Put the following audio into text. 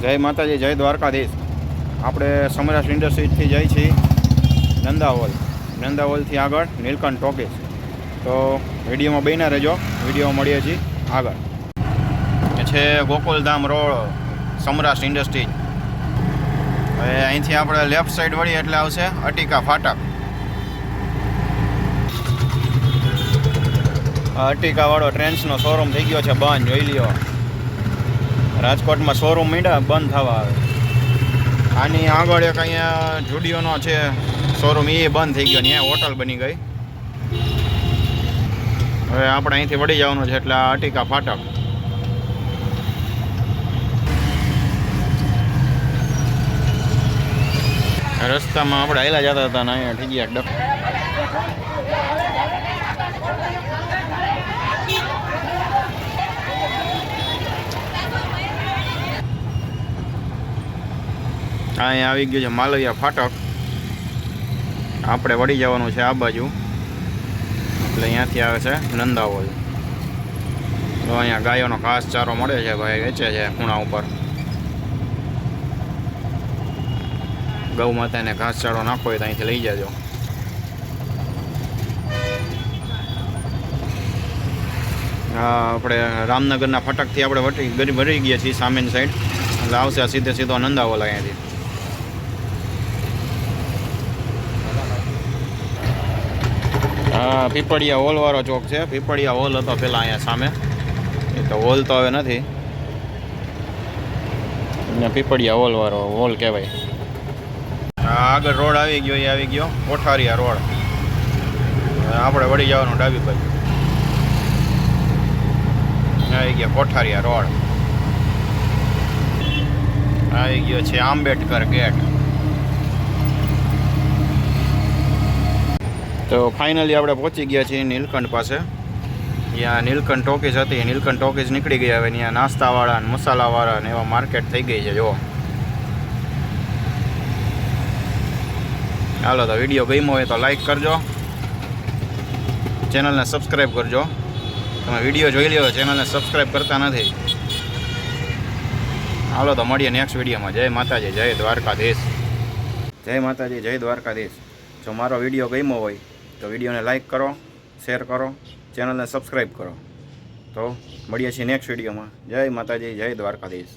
જય માતાજી, જય દ્વારકાધીશ। આપણે સમરાશ ઇન્ડસ્ટ્રીઝથી જઈએ છીએ નંદાવોલથી આગળ નીલકંઠ ટોકીઝ। તો વિડીયોમાં બન્યા રહેજો, વિડીયો મળીએ છીએ આગળ। એ છે ગોકુલધામ રોડ, સમરાશ ઇન્ડસ્ટ્રીઝ। હવે અહીંથી આપણે લેફ્ટ સાઈડ વળીએ એટલે આવશે અટિકા ફાટક। અટિકાવાળો ટ્રેન્ડ્સનો શોરૂમ થઈ ગયો છે બંધ, જોઈ લ્યો। રાજકોટમાં શોરૂમ મીંડા બંધ થવા આવે। આની આગળ એક અહીંયા જુડિયોનો છે શોરૂમ, એ બંધ થઈ ગયો, ત્યાં હોટલ બની ગઈ। હવે આપણે અહીંથી વળી જવાનું છે એટલે અટિકા ફાટક। રસ્તામાં આપણે હાલ્યા જતા હતા ને અહીંયા થઈ ગયા ડક। અહીંયા આવી ગયું છે માલવિયા ફાટક। આપણે વળી જવાનું છે આ બાજુ, એટલે અહીંયાથી આવે છે નંદાવોલ। તો અહીંયા ગાયોનો ઘાસચારો મળે છે, ભાઈ વેચે છે ખૂણા ઉપર। ગૌ માતાને ઘાસચારો નાખવો હોય તો અહીંથી લઈ જજો। આપણે રામનગરના ફાટકથી આપણે વળી ગયા છીએ સામેની સાઈડ, એટલે આવશે સીધે સીધો નંદાવોલ અહીંયાથી। હા, પીપળિયા હોલવાળો ચોક છે। પીપળિયા હોલ હતો પહેલાં અહીંયા સામે, એ તો હોલ તો હવે નથી, ને પીપળિયા હોલવાળો હોલ કહેવાય। આગળ રોડ આવી ગયો, એ આવી ગયો કોઠારિયા રોડ। આપણે વળી જવાનું ડાબી બાજુ, આવી ગયા કોઠારિયા રોડ। આવી ગયો છે આંબેડકર ગેટ। તો ફાઇનલી આપણે પહોંચી ગયા છીએ નીલકંઠ પાસે। ત્યાં નીલકંઠ ટોકીઝ હતી, નીલકંઠ ટોકીઝ નીકળી ગયા। હવે ત્યાં નાસ્તાવાળા ને મસાલાવાળા ને એવા માર્કેટ થઈ ગઈ છે, જો। હાલો, તો વિડીયો ગમ્યો હોય તો લાઈક કરજો, ચેનલને સબસ્ક્રાઈબ કરજો। તમે વિડીયો જોઈ લ્યો, ચેનલને સબસ્ક્રાઈબ કરતા નથી। હાલો, તો મળીએ નેક્સ્ટ વિડીયોમાં। જય માતાજી, જય દ્વારકાધીશ। જય માતાજી, જય દ્વારકાધીશ। જો મારો વિડીયો ગમ્યો હોય તો વિડીયોને લાઈક કરો, શેર કરો, ચેનલને સબસ્ક્રાઈબ કરો। તો મળીએ છીએ નેક્સ્ટ વિડીયોમાં। જય માતાજી, જય દ્વારકાધીશ।